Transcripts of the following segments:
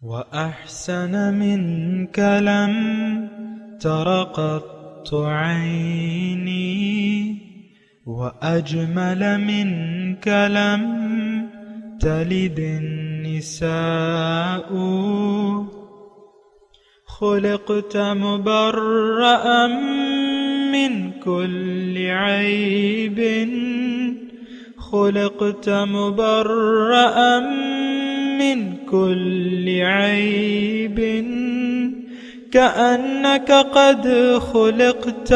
وأحسن منك لم تر قط عيني وأجمل منك لم تلد النساء خلقت مبرأ من كل عيب خلقت مبرأ من كل عيب كأنك قد خلقت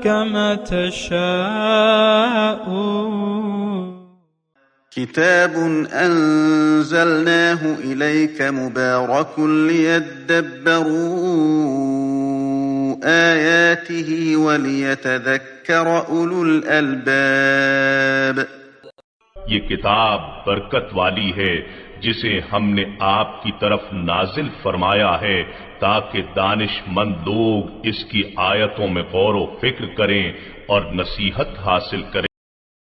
كما تشاء. كتاب أنزلناه إليك مبارك ليدبروا آياته وليتذكر أولو الألباب. یہ کتاب برکت والی ہے جسے ہم نے آپ کی طرف نازل فرمایا ہے تاکہ دانش مند لوگ اس کی آیتوں میں غور و فکر کریں اور نصیحت حاصل کریں.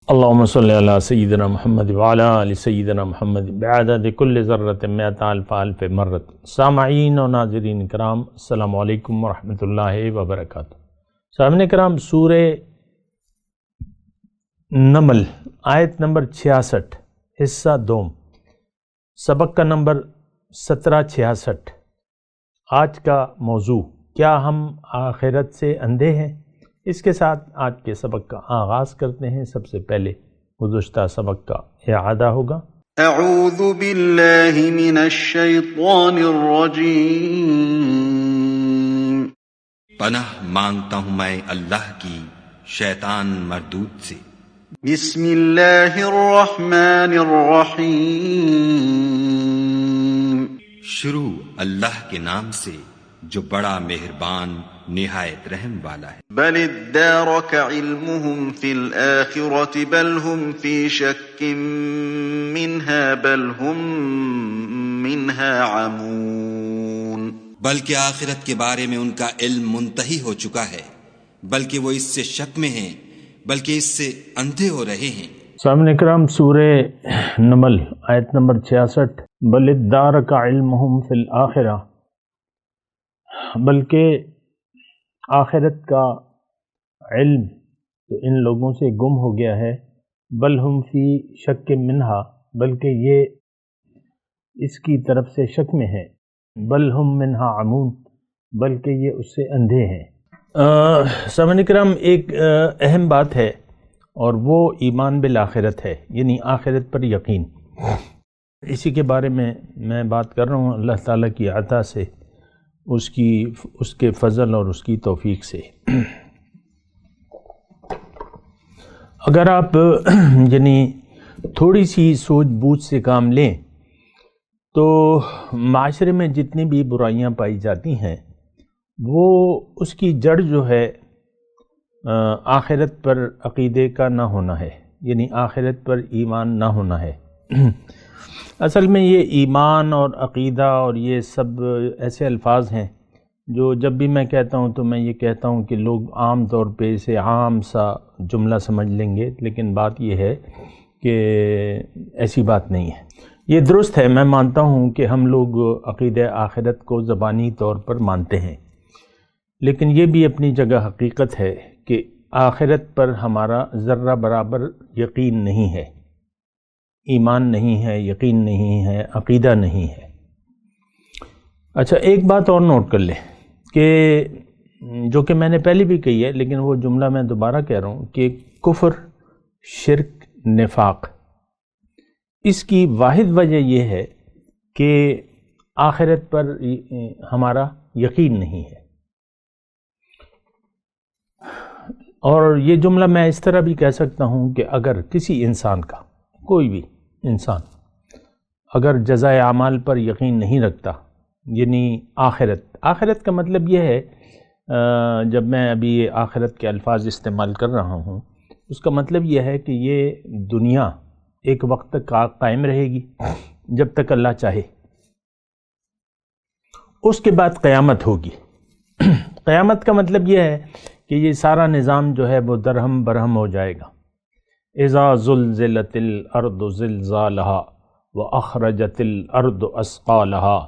اللہم صلی علی سیدنا محمد وعلی آل سیدنا محمد بعدد کل ذرۃ مئۃ الف الف مرۃ. سامعین و ناظرین کرام، السلام علیکم ورحمۃ اللہ وبرکاتہ. سامعین کرام، سورہ نمل آیت نمبر 66 حصہ دوم، سبق کا نمبر 1766. آج کا موضوع، کیا ہم آخرت سے اندھے ہیں؟ اس کے ساتھ آج کے سبق کا آغاز کرتے ہیں. سب سے پہلے گزشتہ سبق کا اعادہ ہوگا. اعوذ باللہ من الشیطان الرجیم. پناہ مانگتا ہوں میں اللہ کی شیطان مردود سے. بسم اللہ الرحمن الرحیم. شروع اللہ کے نام سے جو بڑا مہربان نہایت رحم والا ہے. بل ادارك علمهم في الآخرة بل هم في شك منها بل هم منها عمون. بلکہ آخرت کے بارے میں ان کا علم منتہی ہو چکا ہے، بلکہ وہ اس سے شک میں ہیں، بلکہ اس سے اندھے ہو رہے ہیں. سامعین کرام، سورہ نمل آیت نمبر 66. بل ادارک علمہم فی الآخرہ، بلکہ آخرت کا علم تو ان لوگوں سے گم ہو گیا ہے. بل ہم فی شک منہا، بلکہ یہ اس کی طرف سے شک میں ہے. بل ہم منہا عمون، بلکہ یہ اس سے اندھے ہیں. سامعین کرام، ایک اہم بات ہے اور وہ ایمان بالآخرت ہے، یعنی آخرت پر یقین. اسی کے بارے میں بات کر رہا ہوں اللہ تعالیٰ کی عطا سے، اس کے فضل اور اس کی توفیق سے. اگر آپ یعنی تھوڑی سی سوچ بوجھ سے کام لیں تو معاشرے میں جتنی بھی برائیاں پائی جاتی ہیں وہ اس کی جڑ جو ہے آخرت پر عقیدے کا نہ ہونا ہے، یعنی آخرت پر ایمان نہ ہونا ہے. اصل میں یہ ایمان اور عقیدہ اور یہ سب ایسے الفاظ ہیں جو جب بھی میں کہتا ہوں تو میں یہ کہتا ہوں کہ لوگ عام طور پہ اسے عام سا جملہ سمجھ لیں گے، لیکن بات یہ ہے کہ ایسی بات نہیں ہے. یہ درست ہے، میں مانتا ہوں کہ ہم لوگ عقیدہ آخرت کو زبانی طور پر مانتے ہیں، لیکن یہ بھی اپنی جگہ حقیقت ہے کہ آخرت پر ہمارا ذرہ برابر یقین نہیں ہے، ایمان نہیں ہے، یقین نہیں ہے، عقیدہ نہیں ہے. اچھا، ایک بات اور نوٹ کر لیں کہ جو کہ میں نے پہلے بھی کہی ہے لیکن وہ جملہ میں دوبارہ کہہ رہا ہوں کہ کفر، شرک، نفاق، اس کی واحد وجہ یہ ہے کہ آخرت پر ہمارا یقین نہیں ہے. اور یہ جملہ میں اس طرح بھی کہہ سکتا ہوں کہ اگر کسی انسان کا، کوئی بھی انسان اگر جزائے اعمال پر یقین نہیں رکھتا، یعنی آخرت کا مطلب یہ ہے، جب میں ابھی یہ آخرت کے الفاظ استعمال کر رہا ہوں اس کا مطلب یہ ہے کہ یہ دنیا ایک وقت تک قائم رہے گی جب تک اللہ چاہے، اس کے بعد قیامت ہوگی. قیامت کا مطلب یہ ہے کہ یہ سارا نظام جو ہے وہ درہم برہم ہو جائے گا. اذا زلزلت الارض زلزالها واخرجت الارض اثقالها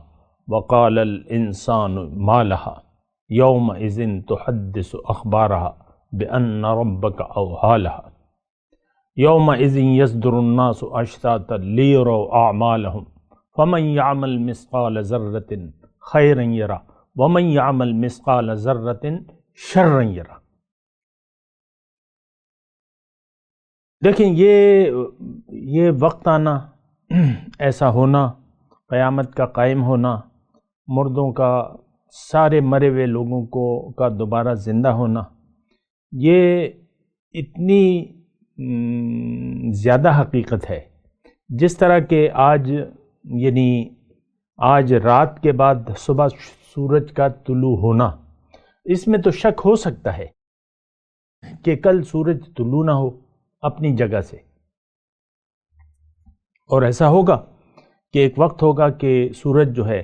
وقال الانسان ما لها یومئذ تحدث اخبارها بان ربک اوحی لها یومئذ یصدر الناس اشتاتا لیروا اعمالهم فمن يعمل مثقال ذرة خیرا یرہ ومن يعمل مثقال ذرة شرا یرہ۔ دیکھیں یہ وقت آنا، ایسا ہونا، قیامت کا قائم ہونا، مردوں کا، سارے مرے ہوئے لوگوں کا دوبارہ زندہ ہونا، یہ اتنی زیادہ حقیقت ہے، جس طرح کہ آج رات کے بعد صبح سورج کا طلوع ہونا، اس میں تو شک ہو سکتا ہے کہ کل سورج طلوع نہ ہو اپنی جگہ سے، اور ایسا ہوگا کہ ایک وقت ہوگا کہ سورج جو ہے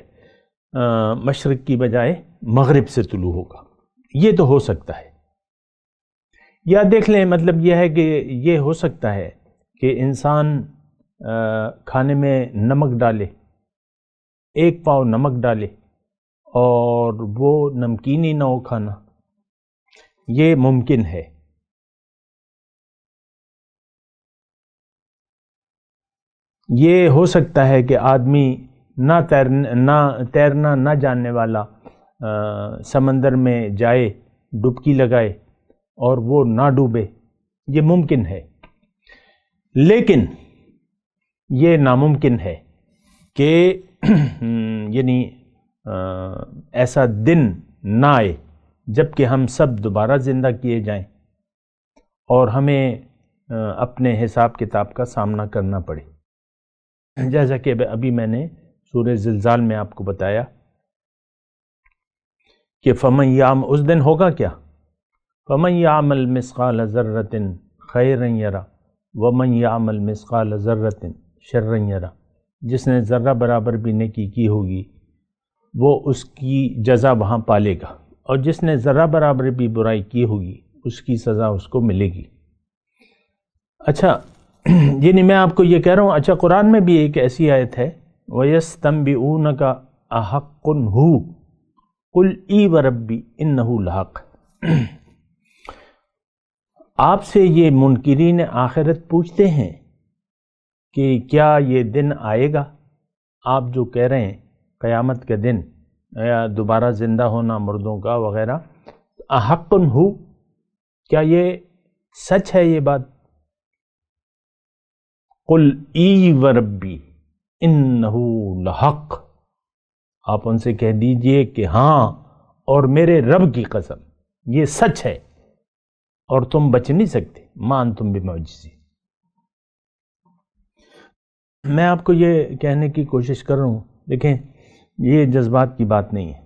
مشرق کی بجائے مغرب سے طلوع ہوگا، یہ تو ہو سکتا ہے۔ یا دیکھ لیں، مطلب یہ ہے کہ یہ ہو سکتا ہے کہ انسان کھانے میں نمک ڈالے، ایک پاؤ نمک ڈالے اور وہ نمکین ہی نہ ہو کھانا، یہ ممکن ہے۔ یہ ہو سکتا ہے کہ آدمی تیرنا نہ جاننے والا سمندر میں جائے، ڈبکی لگائے اور وہ نہ ڈوبے، یہ ممکن ہے۔ لیکن یہ ناممکن ہے کہ یعنی ایسا دن نہ آئے جب کہ ہم سب دوبارہ زندہ کیے جائیں اور ہمیں اپنے حساب کتاب کا سامنا کرنا پڑے، جیسا کہ ابھی میں نے سورہ زلزال میں آپ کو بتایا کہ فمن یعمل، اس دن ہوگا کیا؟ فمن یعمل مثقال ذرۃ خیرا یرہ ومن یعمل مثقال ذرۃ شرا یرہ، جس نے ذرہ برابر بھی نیکی کی ہوگی وہ اس کی جزا وہاں پالے گا، اور جس نے ذرہ برابر بھی برائی کی ہوگی اس کی سزا اس کو ملے گی۔ اچھا، یعنی میں آپ کو یہ کہہ رہا ہوں، اچھا قرآن میں بھی ایک ایسی آیت ہے وَيَسْتَنْبِئُونَكَ أَحَقٌّ هُوَ قُلْ إِي وَرَبِّي إِنَّهُ لَحَقٌّ۔ آپ سے یہ منکرین آخرت پوچھتے ہیں کہ کیا یہ دن آئے گا، آپ جو کہہ رہے ہیں قیامت کے دن یا دوبارہ زندہ ہونا مردوں کا وغیرہ، احق ہو، کیا یہ سچ ہے یہ بات؟ قل ای وربی انہ لحق، آپ ان سے کہہ دیجئے کہ ہاں اور میرے رب کی قسم یہ سچ ہے اور تم بچ نہیں سکتے، ما انتم بمعجزین۔ میں آپ کو یہ کہنے کی کوشش کر رہا ہوں، دیکھیں یہ جذبات کی بات نہیں ہے۔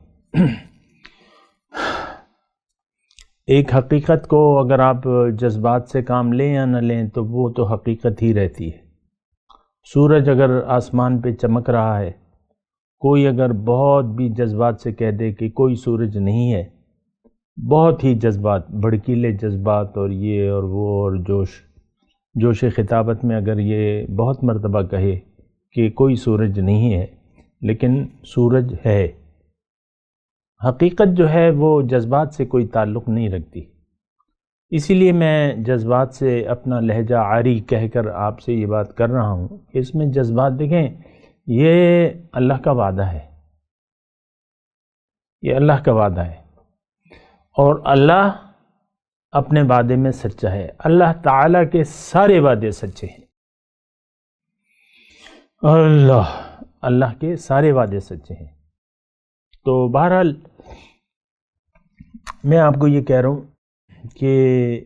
ایک حقیقت کو اگر آپ جذبات سے کام لیں یا نہ لیں تو وہ تو حقیقت ہی رہتی ہے۔ سورج اگر آسمان پہ چمک رہا ہے، کوئی اگر بہت بھی جذبات سے کہہ دے کہ کوئی سورج نہیں ہے، بہت ہی جذبات، بھڑکیلے جذبات اور یہ اور وہ اور جوش خطابت میں اگر یہ بہت مرتبہ کہے کہ کوئی سورج نہیں ہے، لیکن سورج ہے، حقیقت جو ہے وہ جذبات سے کوئی تعلق نہیں رکھتی۔ اسی لیے میں جذبات سے اپنا لہجہ عاری کہہ کر آپ سے یہ بات کر رہا ہوں کہ اس میں جذبات، دیکھیں یہ اللہ کا وعدہ ہے، یہ اللہ کا وعدہ ہے، اور اللہ اپنے وعدے میں سچا ہے۔ اللہ تعالیٰ کے سارے وعدے سچے ہیں، اللہ کے سارے وعدے سچے ہیں۔ تو بہرحال میں آپ کو یہ کہہ رہا ہوں کہ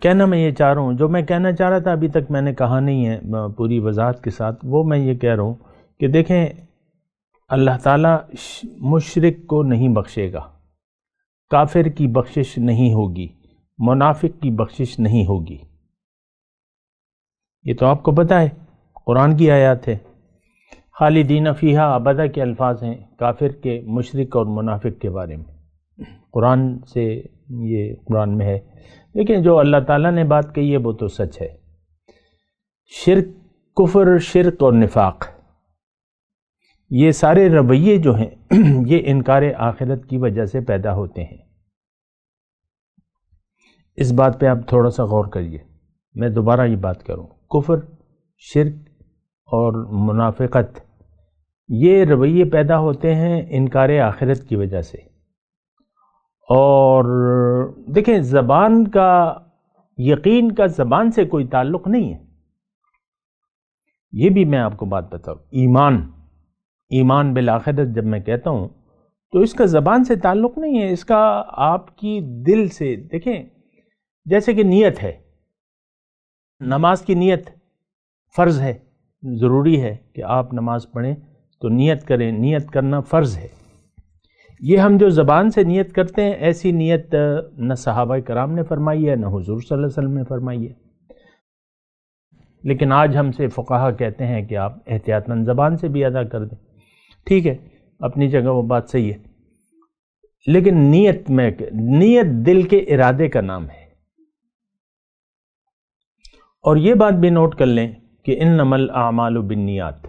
کہنا میں یہ چاہ رہا ہوں، جو میں کہنا چاہ رہا تھا ابھی تک میں نے کہا نہیں ہے پوری وضاحت کے ساتھ، وہ میں یہ کہہ رہا ہوں کہ دیکھیں اللہ تعالیٰ مشرک کو نہیں بخشے گا، کافر کی بخشش نہیں ہوگی، منافق کی بخشش نہیں ہوگی، یہ تو آپ کو پتہ ہے، قرآن کی آیات ہے۔ خالدین فیہا ابدا کے الفاظ ہیں کافر کے، مشرک اور منافق کے بارے میں، قرآن سے، یہ قرآن میں ہے۔ لیکن جو اللہ تعالیٰ نے بات کہی ہے وہ تو سچ ہے۔ کفر، شرک اور نفاق، یہ سارے رویے جو ہیں یہ انکار آخرت کی وجہ سے پیدا ہوتے ہیں۔ اس بات پہ آپ تھوڑا سا غور کریے، میں دوبارہ یہ بات کروں، کفر، شرک اور منافقت، یہ رویے پیدا ہوتے ہیں انکار آخرت کی وجہ سے۔ اور دیکھیں، زبان کا، یقین کا زبان سے کوئی تعلق نہیں ہے، یہ بھی میں آپ کو بات بتاؤں۔ ایمان بالآخرت جب میں کہتا ہوں تو اس کا زبان سے تعلق نہیں ہے، اس کا آپ کی دل سے، دیکھیں جیسے کہ نیت ہے، نماز کی نیت فرض ہے، ضروری ہے کہ آپ نماز پڑھیں تو نیت کریں، نیت کرنا فرض ہے۔ یہ ہم جو زبان سے نیت کرتے ہیں، ایسی نیت نہ صحابہ کرام نے فرمائی ہے، نہ حضور صلی اللہ علیہ وسلم نے فرمائی ہے۔ لیکن آج ہم سے فقہا کہتے ہیں کہ آپ احتیاطاً زبان سے بھی ادا کر دیں، ٹھیک ہے، اپنی جگہ وہ بات صحیح ہے، لیکن نیت دل کے ارادے کا نام ہے۔ اور یہ بات بھی نوٹ کر لیں کہ انما الاعمال بالنیات،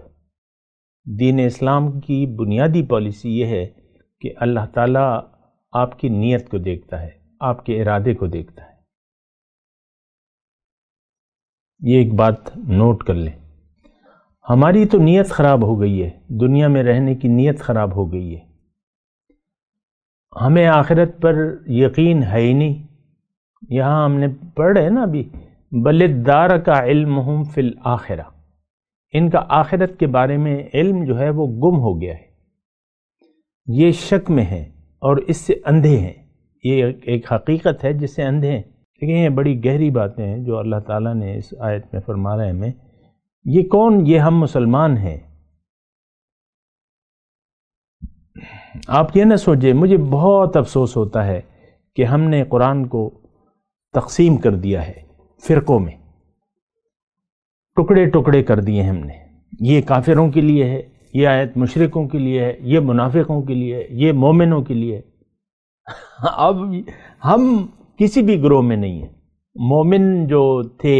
دین اسلام کی بنیادی پالیسی یہ ہے کہ اللہ تعالیٰ آپ کی نیت کو دیکھتا ہے، آپ کے ارادے کو دیکھتا ہے۔ یہ ایک بات نوٹ کر لیں۔ ہماری تو نیت خراب ہو گئی ہے، دنیا میں رہنے کی نیت خراب ہو گئی ہے، ہمیں آخرت پر یقین ہے ہی نہیں۔ یہاں ہم نے پڑھ رہے ہیں نا ابھی، بل ادارک علمہم فی الآخرہ، ان کا آخرت کے بارے میں علم جو ہے وہ گم ہو گیا ہے، یہ شک میں ہیں اور اس سے اندھے ہیں۔ یہ ایک حقیقت ہے جس سے اندھے ہیں۔ لیکن یہ بڑی گہری باتیں ہیں جو اللہ تعالیٰ نے اس آیت میں فرما رہے ہیں ہمیں۔ یہ کون؟ یہ ہم مسلمان ہیں۔ آپ یہ نہ سوچیں، مجھے بہت افسوس ہوتا ہے کہ ہم نے قرآن کو تقسیم کر دیا ہے فرقوں میں، ٹکڑے ٹکڑے کر دیے ہم نے۔ یہ کافروں کے لیے ہے، یہ آیت مشرکوں کے لیے ہے، یہ منافقوں کے لیے ہے، یہ مومنوں کے لیے ہے۔ اب ہم کسی بھی گروہ میں نہیں ہیں۔ مومن جو تھے،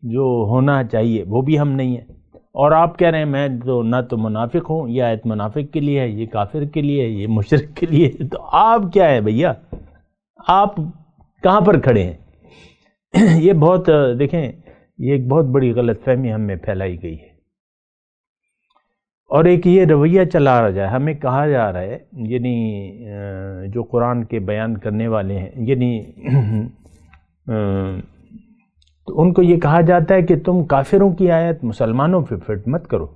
جو ہونا چاہیے، وہ بھی ہم نہیں ہیں۔ اور آپ کہہ رہے ہیں میں تو نہ تو منافق ہوں، یہ آیت منافق کے لیے ہے، یہ کافر کے لیے ہے، یہ مشرک کے لیے ہے، تو آپ کیا ہے بھیا؟ آپ کہاں پر کھڑے ہیں؟ یہ بہت، دیکھیں، یہ ایک بہت بڑی غلط فہمی ہم میں پھیلائی گئی ہے۔ اور ایک یہ رویہ چلا رہا ہے، ہمیں کہا جا رہا ہے، یعنی جو قرآن کے بیان کرنے والے ہیں، یعنی تو ان کو یہ کہا جاتا ہے کہ تم کافروں کی آیت مسلمانوں پہ فٹ مت کرو،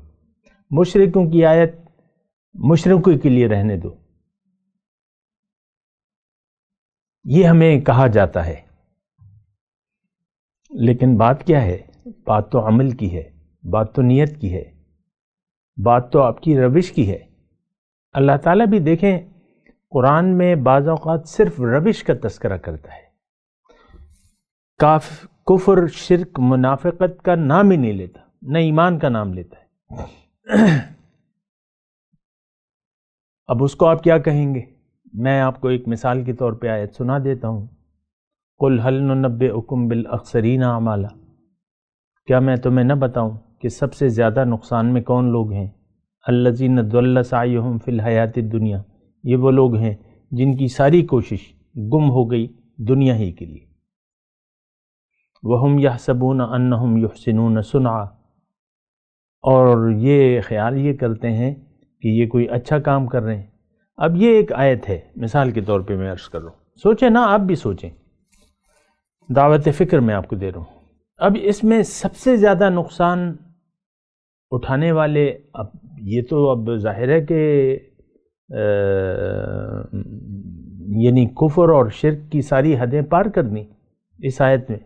مشرکوں کی آیت مشرکوں کے لیے رہنے دو، یہ ہمیں کہا جاتا ہے۔ لیکن بات کیا ہے؟ بات تو عمل کی ہے، بات تو نیت کی ہے، بات تو آپ کی روش کی ہے۔ اللہ تعالیٰ بھی دیکھیں قرآن میں بعض اوقات صرف روش کا تذکرہ کرتا ہے، کفر، شرک، منافقت کا نام ہی نہیں لیتا، نہ ایمان کا نام لیتا ہے۔ اب اس کو آپ کیا کہیں گے؟ میں آپ کو ایک مثال کے طور پہ آیت سنا دیتا ہوں، قُلْ هَلْ نُنَبِّئُكُمْ بِالْأَخْسَرِينَ أَعْمَالًا، کیا میں تمہیں نہ بتاؤں کہ سب سے زیادہ نقصان میں کون لوگ ہیں؟ الَّذِينَ ضَلَّ سَعْيُهُمْ فِي الْحَيَاةِ الدُّنْيَا، یہ وہ لوگ ہیں جن کی ساری کوشش گم ہو گئی دنیا ہی کے لیے۔ وَهُمْ يَحْسَبُونَ أَنَّهُمْ يُحْسِنُونَ صُنْعًا، اور یہ خیال یہ کرتے ہیں کہ یہ کوئی اچھا کام کر رہے ہیں۔ اب یہ ایک آیت ہے، مثال کے طور پہ میں عرض کر رہا ہوں، سوچیں نا، آپ بھی سوچیں، دعوت فکر میں آپ کو دے رہا ہوں۔ اب اس میں سب سے زیادہ نقصان اٹھانے والے، اب یہ تو اب ظاہر ہے کہ یعنی کفر اور شرک کی ساری حدیں پار کر دیں اس آیت میں،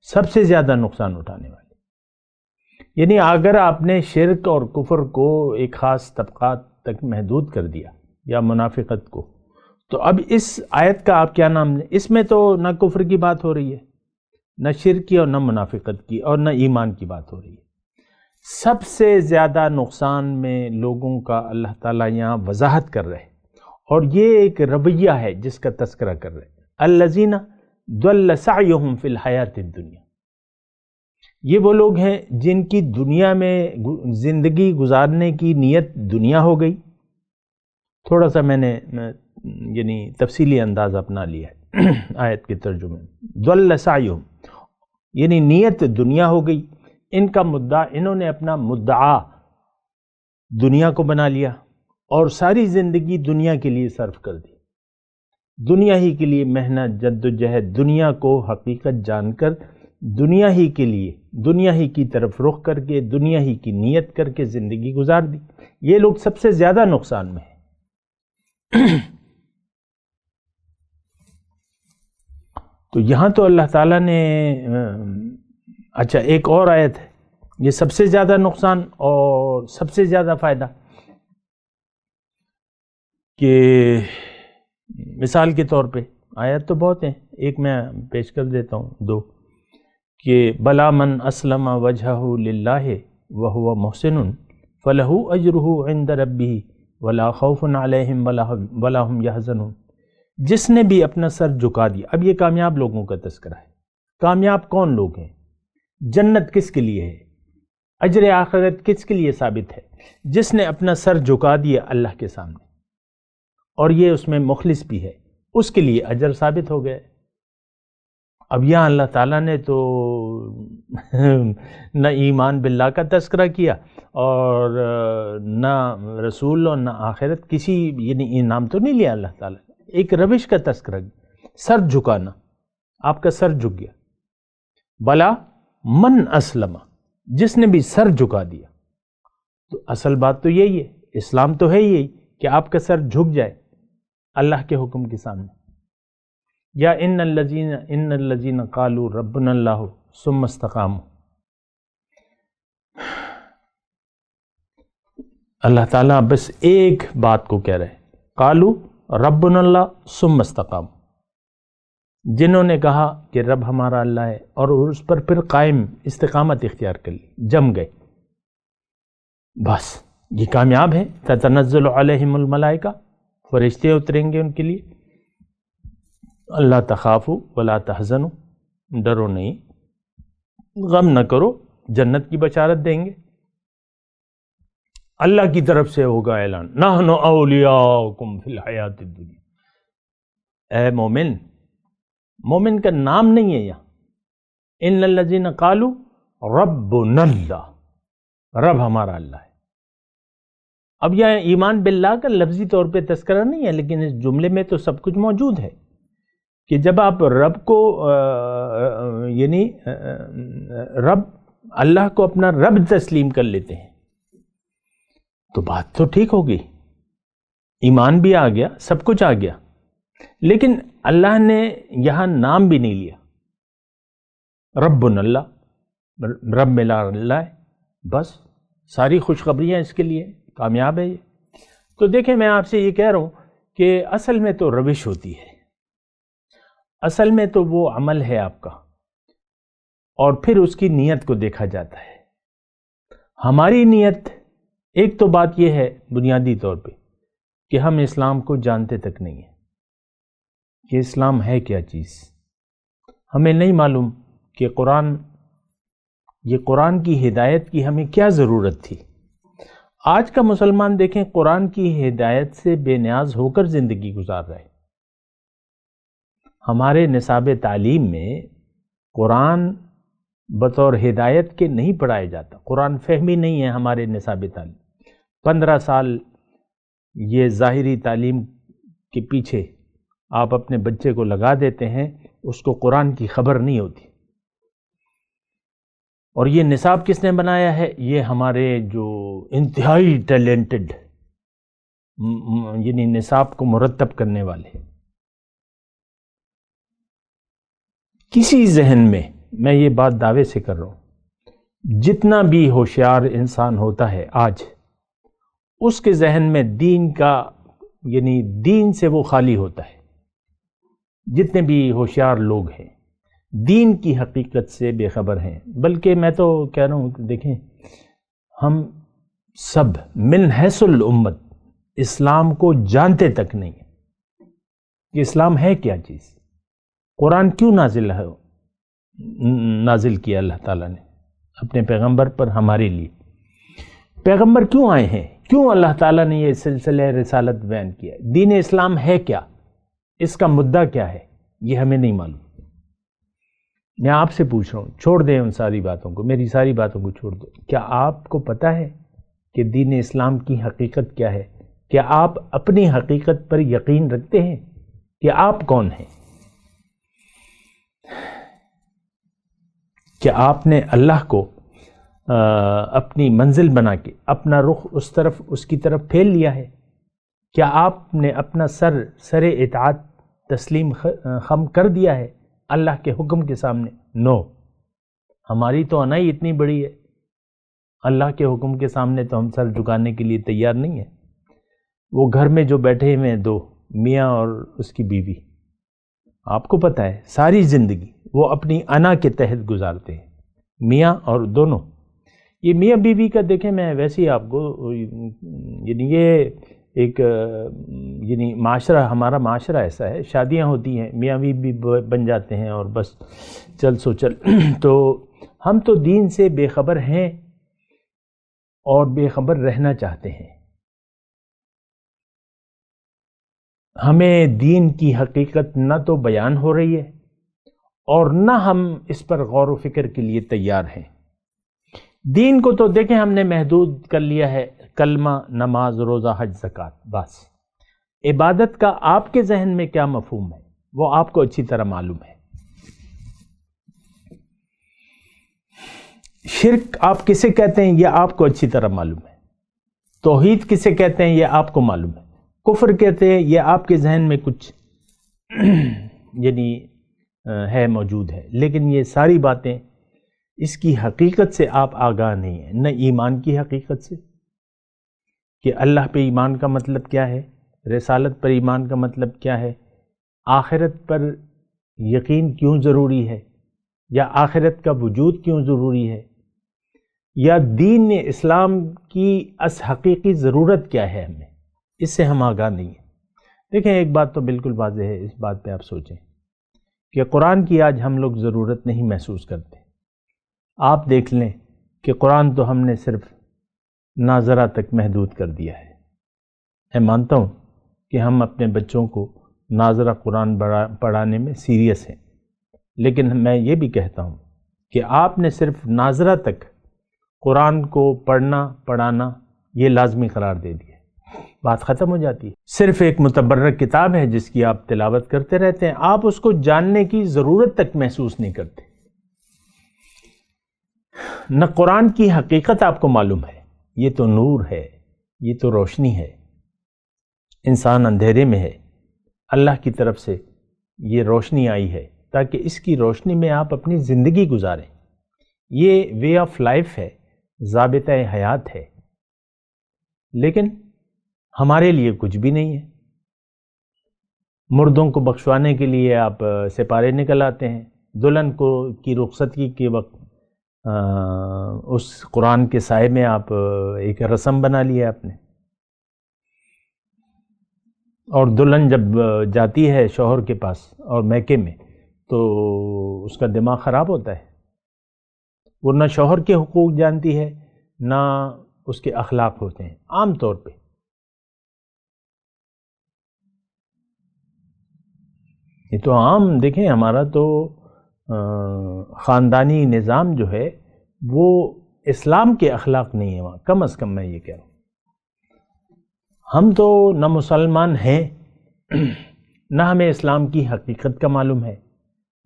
سب سے زیادہ نقصان اٹھانے والے، یعنی اگر آپ نے شرک اور کفر کو ایک خاص طبقات تک محدود کر دیا یا منافقت کو، تو اب اس آیت کا آپ کیا نام لیں؟ اس میں تو نہ کفر کی بات ہو رہی ہے، نہ شرک کی اور نہ منافقت کی اور نہ ایمان کی بات ہو رہی ہے۔ سب سے زیادہ نقصان میں لوگوں کا اللہ تعالیٰ یہاں وضاحت کر رہے، اور یہ ایک رویہ ہے جس کا تذکرہ کر رہے، الذین ضل سعیہم فی الحیاۃ الدنیا، یہ وہ لوگ ہیں جن کی دنیا میں زندگی گزارنے کی نیت دنیا ہو گئی. تھوڑا سا میں نے یعنی تفصیلی انداز اپنا لیا ہے آیت کے ترجمے میں. ضل سعیہم یعنی نیت دنیا ہو گئی. ان کا مدعا، انہوں نے اپنا مدعا دنیا کو بنا لیا اور ساری زندگی دنیا کے لیے صرف کر دی. دنیا ہی کے لیے محنت، جد و جہد، دنیا کو حقیقت جان کر دنیا ہی کے لیے، دنیا ہی کی طرف رخ کر کے، دنیا ہی کی نیت کر کے زندگی گزار دی. یہ لوگ سب سے زیادہ نقصان میں ہیں. تو یہاں تو اللہ تعالیٰ نے اچھا ایک اور آیت ہے، یہ سب سے زیادہ نقصان اور سب سے زیادہ فائدہ، کہ مثال کے طور پہ آیت تو بہت ہیں، ایک میں پیش کر دیتا ہوں دو، کہ بلا من اسلم وجہہ للہ وہو محسن فلہ اجرہ عند ربہ ولا خوف علیہم ولا ہم یحزنون. جس نے بھی اپنا سر جھکا دیا. اب یہ کامیاب لوگوں کا تذکرہ ہے. کامیاب کون لوگ ہیں؟ جنت کس کے لیے ہے؟ اجر آخرت کس کے لیے ثابت ہے؟ جس نے اپنا سر جھکا دیا اللہ کے سامنے اور یہ اس میں مخلص بھی ہے، اس کے لیے اجر ثابت ہو گئے. اب یہاں اللہ تعالیٰ نے تو نہ ایمان باللہ کا تذکرہ کیا اور نہ رسول اور نہ آخرت، کسی یعنی انعام تو نہیں لیا اللہ تعالیٰ. ایک روش کا تذکرہ، سر جھکانا، آپ کا سر جھک گیا. بلا من اسلم، جس نے بھی سر جھکا دیا. تو اصل بات تو یہی ہے، اسلام تو ہے یہی کہ آپ کا سر جھک جائے اللہ کے حکم کے سامنے. یا ان الذین قالوا ربنا اللہ ثم استقاموا. اللہ تعالیٰ بس ایک بات کو کہہ رہے، قالوا ربنا اللہ ثم استقاموا. جنہوں نے کہا کہ رب ہمارا اللہ ہے اور اس پر پھر قائم استقامت اختیار کر لی، جم گئے، بس یہ کامیاب ہے. تتنزل علیہم الملائکہ، فرشتے اتریں گے ان کے لیے. اللہ تخافوا ولا تحزنوا، ڈرو نہیں، غم نہ کرو، جنت کی بشارت دیں گے. اللہ کی طرف سے ہوگا اعلان، نحن اولیاؤکم فی الحیات الدنیا. اے مومن، مومن کا نام نہیں ہے یہاں. ان الذین قالوا ربنا اللہ، رب ہمارا اللہ ہے. اب یہ ایمان باللہ کا لفظی طور پہ تذکرہ نہیں ہے، لیکن اس جملے میں تو سب کچھ موجود ہے کہ جب آپ رب کو یعنی رب اللہ کو اپنا رب تسلیم کر لیتے ہیں تو بات تو ٹھیک ہوگی، ایمان بھی آ گیا، سب کچھ آ گیا. لیکن اللہ نے یہاں نام بھی نہیں لیا. ربنا اللہ، رب ملا اللہ ہے، بس ساری خوشخبریاں اس کے لیے، کامیاب ہے یہ. تو دیکھیں میں آپ سے یہ کہہ رہا ہوں کہ اصل میں تو روش ہوتی ہے، اصل میں تو وہ عمل ہے آپ کا، اور پھر اس کی نیت کو دیکھا جاتا ہے. ہماری نیت، ایک تو بات یہ ہے بنیادی طور پہ کہ ہم اسلام کو جانتے تک نہیں ہیں کہ اسلام ہے کیا چیز. ہمیں نہیں معلوم کہ یہ قرآن کی ہدایت کی ہمیں کیا ضرورت تھی. آج کا مسلمان دیکھیں قرآن کی ہدایت سے بے نیاز ہو کر زندگی گزار رہے. ہمارے نصاب تعلیم میں قرآن بطور ہدایت کے نہیں پڑھایا جاتا. قرآن فہمی نہیں ہے ہمارے نصاب تعلیم. 15 سال یہ ظاہری تعلیم کے پیچھے آپ اپنے بچے کو لگا دیتے ہیں، اس کو قرآن کی خبر نہیں ہوتی. اور یہ نصاب کس نے بنایا ہے؟ یہ ہمارے جو انتہائی ٹیلنٹڈ یعنی نصاب کو مرتب کرنے والے. کسی ذہن میں یہ بات دعوے سے کر رہا ہوں، جتنا بھی ہوشیار انسان ہوتا ہے آج، اس کے ذہن میں دین کا یعنی دین سے وہ خالی ہوتا ہے. جتنے بھی ہوشیار لوگ ہیں دین کی حقیقت سے بے خبر ہیں. بلکہ میں تو کہہ رہا ہوں کہ دیکھیں ہم سب من حیث الامت اسلام کو جانتے تک نہیں ہیں کہ اسلام ہے کیا چیز. قرآن کیوں نازل کیا اللہ تعالیٰ نے؟ اپنے پیغمبر پر ہمارے لیے۔ پیغمبر کیوں آئے ہیں؟ کیوں اللہ تعالیٰ نے یہ سلسلہ رسالت بیان کیا؟ دین اسلام ہے کیا؟ اس کا مدعا کیا ہے؟ یہ ہمیں نہیں معلوم۔ میں آپ سے پوچھ رہا ہوں، چھوڑ دیں ان ساری باتوں کو، میری ساری باتوں کو چھوڑ دو۔ کیا آپ کو پتہ ہے کہ دین اسلام کی حقیقت کیا ہے؟ کیا آپ اپنی حقیقت پر یقین رکھتے ہیں کہ آپ کون ہیں؟ کیا آپ نے اللہ کو اپنی منزل بنا کے اپنا رخ اس کی طرف پھیر لیا ہے؟ کیا آپ نے اپنا سر اطاعت تسلیم خم کر دیا ہے اللہ کے حکم کے سامنے؟ نو، ہماری تو انائی اتنی بڑی ہے، اللہ کے حکم کے سامنے تو ہم سر جھکانے کے لیے تیار نہیں ہیں۔ وہ گھر میں جو بیٹھے ہوئے ہیں دو، میاں اور اس کی بیوی، آپ کو پتہ ہے ساری زندگی وہ اپنی انا کے تحت گزارتے ہیں، میاں اور دونوں۔ یہ میاں بیوی کا دیکھیں، میں ویسے ہی آپ کو یعنی یہ ایک یعنی معاشرہ، ہمارا معاشرہ ایسا ہے، شادیاں ہوتی ہیں، میاں بیوی بن جاتے ہیں اور بس چل سو چل۔ تو ہم تو دین سے بے خبر ہیں اور بے خبر رہنا چاہتے ہیں۔ ہمیں دین کی حقیقت نہ تو بیان ہو رہی ہے اور نہ ہم اس پر غور و فکر کے لیے تیار ہیں۔ دین کو تو دیکھیں ہم نے محدود کر لیا ہے، کلمہ، نماز، روزہ، حج، زکوٰۃ، بس۔ عبادت کا آپ کے ذہن میں کیا مفہوم ہے وہ آپ کو اچھی طرح معلوم ہے۔ شرک آپ کسے کہتے ہیں یہ آپ کو اچھی طرح معلوم ہے۔ توحید کسے کہتے ہیں یہ آپ کو معلوم ہے۔ کفر کہتے ہیں یہ آپ کے ذہن میں کچھ یعنی ہے، موجود ہے، لیکن یہ ساری باتیں اس کی حقیقت سے آپ آگاہ نہیں ہیں، نہ ایمان کی حقیقت سے کہ اللہ پہ ایمان کا مطلب کیا ہے، رسالت پر ایمان کا مطلب کیا ہے، آخرت پر یقین کیوں ضروری ہے، یا آخرت کا وجود کیوں ضروری ہے، یا دین اسلام کی حقیقی ضرورت کیا ہے، ہمیں اس سے ہم آگاہ نہیں ہیں۔ دیکھیں ایک بات تو بالکل واضح ہے، اس بات پہ آپ سوچیں کہ قرآن کی آج ہم لوگ ضرورت نہیں محسوس کرتے۔ آپ دیکھ لیں کہ قرآن تو ہم نے صرف ناظرہ تک محدود کر دیا ہے۔ میں مانتا ہوں کہ ہم اپنے بچوں کو ناظرہ قرآن پڑھانے میں سیریس ہیں، لیکن میں یہ بھی کہتا ہوں کہ آپ نے صرف ناظرہ تک قرآن کو پڑھنا پڑھانا یہ لازمی قرار دے دیا، بات ختم ہو جاتی ہے۔ صرف ایک متبرک کتاب ہے جس کی آپ تلاوت کرتے رہتے ہیں، آپ اس کو جاننے کی ضرورت تک محسوس نہیں کرتے۔ نہ قرآن کی حقیقت آپ کو معلوم ہے، یہ تو نور ہے، یہ تو روشنی ہے، انسان اندھیرے میں ہے، اللہ کی طرف سے یہ روشنی آئی ہے تاکہ اس کی روشنی میں آپ اپنی زندگی گزاریں۔ یہ وے آف لائف ہے، ضابطہ حیات ہے، لیکن ہمارے لیے کچھ بھی نہیں ہے۔ مردوں کو بخشوانے کے لیے آپ سپارے نکل آتے ہیں، دلہن کو کی رخصتی کے وقت اس قرآن کے سائے میں آپ ایک رسم بنا لیا آپ نے، اور دلہن جب جاتی ہے شوہر کے پاس اور میکے میں تو اس کا دماغ خراب ہوتا ہے، وہ نہ شوہر کے حقوق جانتی ہے نہ اس کے اخلاق ہوتے ہیں عام طور پہ۔ یہ تو عام دیکھیں، ہمارا تو خاندانی نظام جو ہے وہ اسلام کے اخلاق نہیں ہے وہاں، کم از کم میں یہ کہہ رہا ہوں۔ ہم تو نہ مسلمان ہیں، نہ ہمیں اسلام کی حقیقت کا معلوم ہے،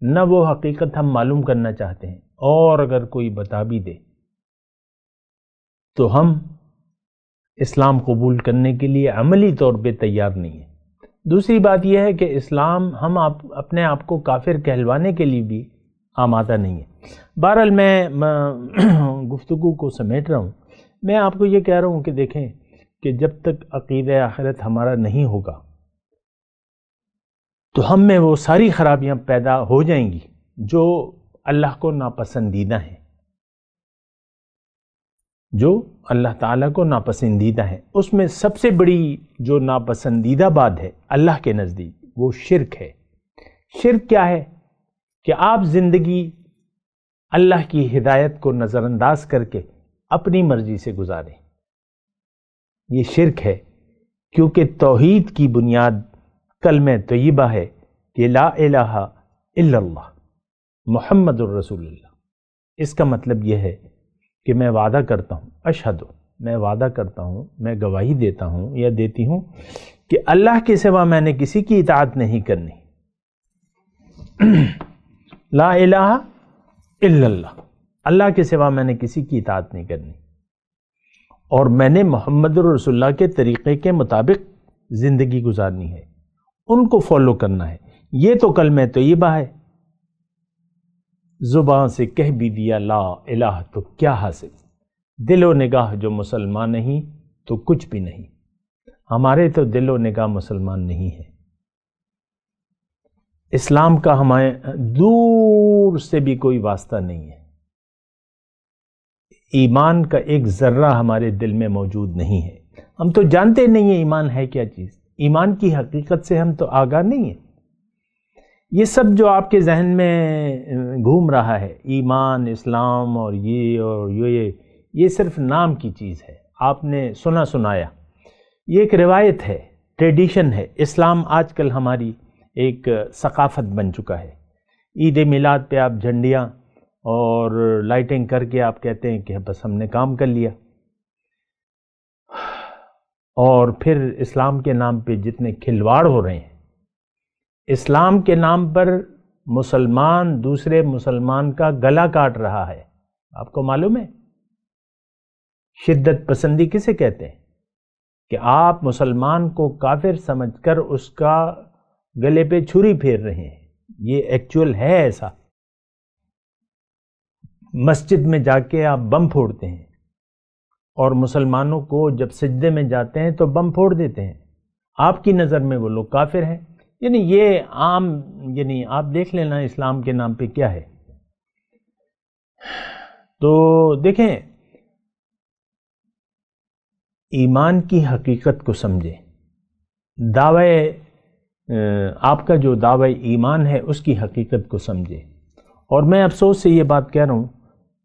نہ وہ حقیقت ہم معلوم کرنا چاہتے ہیں، اور اگر کوئی بتا بھی دے تو ہم اسلام قبول کرنے کے لیے عملی طور پہ تیار نہیں ہیں۔ دوسری بات یہ ہے کہ اسلام ہم اپنے آپ کو کافر کہلوانے کے لیے بھی آمادہ نہیں ہے۔ بہرحال میں گفتگو کو سمیٹ رہا ہوں، میں آپ کو یہ کہہ رہا ہوں کہ دیکھیں کہ جب تک عقیدہ آخرت ہمارا نہیں ہوگا تو ہم میں وہ ساری خرابیاں پیدا ہو جائیں گی جو اللہ کو ناپسندیدہ ہیں، جو اللہ تعالیٰ کو ناپسندیدہ ہے۔ اس میں سب سے بڑی جو ناپسندیدہ بات ہے اللہ کے نزدیک وہ شرک ہے۔ شرک کیا ہے؟ کہ آپ زندگی اللہ کی ہدایت کو نظر انداز کر کے اپنی مرضی سے گزاریں. یہ شرک ہے، کیونکہ توحید کی بنیاد کلمہ طیبہ ہے کہ لا الہ الا اللہ محمد الرسول اللہ. اس کا مطلب یہ ہے کہ میں وعدہ کرتا ہوں، اشہد، میں وعدہ کرتا ہوں، میں گواہی دیتا ہوں یا دیتی ہوں کہ اللہ کے سوا میں نے کسی کی اطاعت نہیں کرنی. لا الہ الا اللہ، اللہ کے سوا میں نے کسی کی اطاعت نہیں کرنی، اور میں نے محمد رسول اللہ کے طریقے کے مطابق زندگی گزارنی ہے، ان کو فالو کرنا ہے. یہ تو کلمہ طیبہ ہے. زبان سے کہہ بھی دیا لا الہ تو کیا حاصل، دل و نگاہ جو مسلمان نہیں تو کچھ بھی نہیں. ہمارے تو دل و نگاہ مسلمان نہیں ہے. اسلام کا ہمیں دور سے بھی کوئی واسطہ نہیں ہے. ایمان کا ایک ذرہ ہمارے دل میں موجود نہیں ہے. ہم تو جانتے نہیں ہیں ایمان ہے کیا چیز. ایمان کی حقیقت سے ہم تو آگاہ نہیں ہیں. یہ سب جو آپ کے ذہن میں گھوم رہا ہے، ایمان، اسلام اور یہ صرف نام کی چیز ہے. آپ نے سنا سنایا، یہ ایک روایت ہے، ٹریڈیشن ہے. اسلام آج کل ہماری ایک ثقافت بن چکا ہے. عید میلاد پہ آپ جھنڈیاں اور لائٹنگ کر کے آپ کہتے ہیں کہ بس ہم نے کام کر لیا. اور پھر اسلام کے نام پہ جتنے کھلواڑ ہو رہے ہیں، اسلام کے نام پر مسلمان دوسرے مسلمان کا گلا کاٹ رہا ہے. آپ کو معلوم ہے شدت پسندی کسے کہتے ہیں؟ کہ آپ مسلمان کو کافر سمجھ کر اس کا گلے پہ چھری پھیر رہے ہیں. یہ ایکچوئل ہے ایسا. مسجد میں جا کے آپ بم پھوڑتے ہیں اور مسلمانوں کو جب سجدے میں جاتے ہیں تو بم پھوڑ دیتے ہیں. آپ کی نظر میں وہ لوگ کافر ہیں. یعنی یہ عام، یعنی آپ دیکھ لینا اسلام کے نام پہ کیا ہے. تو دیکھیں، ایمان کی حقیقت کو سمجھیں. دعوے آپ کا جو دعوی ایمان ہے اس کی حقیقت کو سمجھیں. اور میں افسوس سے یہ بات کہہ رہا ہوں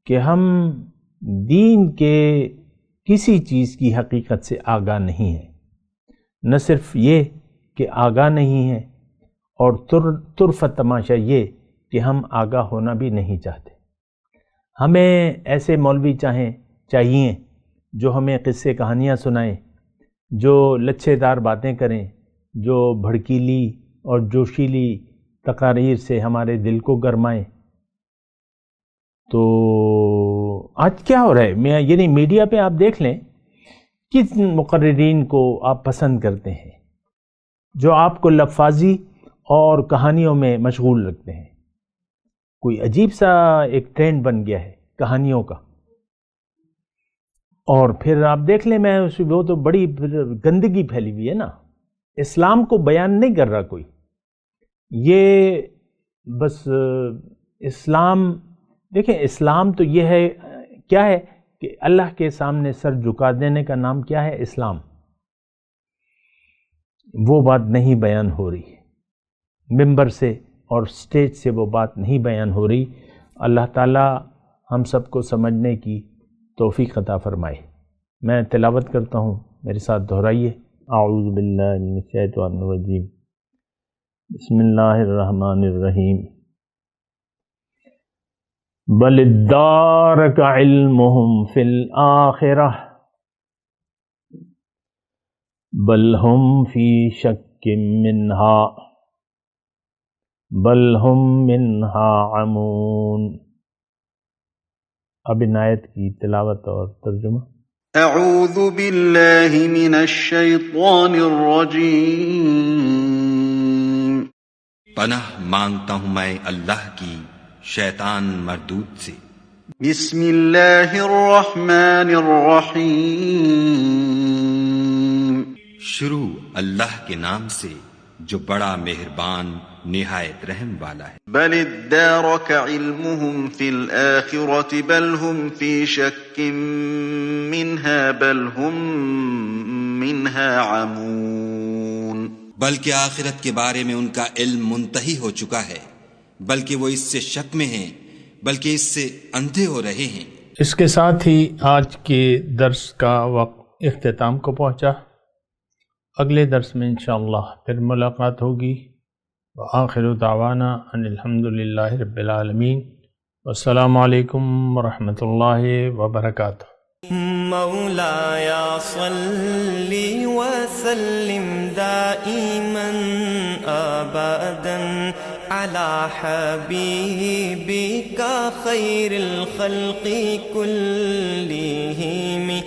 کہ ہم دین کے کسی چیز کی حقیقت سے آگاہ نہیں ہیں. نہ صرف یہ کہ آگاہ نہیں ہیں، اور طرف تماشا یہ کہ ہم آگاہ ہونا بھی نہیں چاہتے. ہمیں ایسے مولوی چاہیے جو ہمیں قصے کہانیاں سنائیں، جو لچھے دار باتیں کریں، جو بھڑکیلی اور جوشیلی تقاریر سے ہمارے دل کو گرمائیں. تو آج کیا ہو رہا ہے، یعنی میڈیا پہ آپ دیکھ لیں کس مقررین کو آپ پسند کرتے ہیں جو آپ کو لفاظی اور کہانیوں میں مشغول رکھتے ہیں. کوئی عجیب سا ایک ٹرینڈ بن گیا ہے کہانیوں کا. اور پھر آپ دیکھ لیں، وہ تو بڑی گندگی پھیلی ہوئی ہے نا. اسلام کو بیان نہیں کر رہا کوئی. یہ بس اسلام، دیکھیں اسلام تو یہ ہے، کیا ہے کہ اللہ کے سامنے سر جھکا دینے کا نام کیا ہے؟ اسلام. وہ بات نہیں بیان ہو رہی ممبر سے اور سٹیج سے، وہ بات نہیں بیان ہو رہی. اللہ تعالی ہم سب کو سمجھنے کی توفیق عطا فرمائے. میں تلاوت کرتا ہوں، میرے ساتھ دہرائیے. اعوذ باللہ من الشیطان الرجیم، بسم اللہ الرحمن الرحیم. بل ادارک علمہم فی الآخرہ بل ہم فی شک منہا بل ہم منہا عمون. اب ان آیت کی تلاوت اور ترجمہ. اعوذ باللہ من الشیطان الرجیم. پناہ مانگتا ہوں میں اللہ کی شیطان مردود سے. بسم اللہ الرحمن الرحیم. شروع اللہ کے نام سے جو بڑا مہربان نہایت رحم والا ہے. بل ادارک علمهم فی الآخرة بل هم فی شک منها بل هم منها عمون. بلکہ آخرت کے بارے میں ان کا علم منتہی ہو چکا ہے، بلکہ وہ اس سے شک میں ہیں، بلکہ اس سے اندھے ہو رہے ہیں۔ اس کے ساتھ ہی آج کے درس کا وقت اختتام کو پہنچا۔ اگلے درس میں انشاءاللہ پھر ملاقات ہوگی۔ وآخر دعوانا ان الحمد للہ رب العالمین، والسلام علیکم ورحمۃ اللہ وبرکاتہ۔ مولاي صل وسلم دائما أبدا على حبيبك خير الخلق كلهم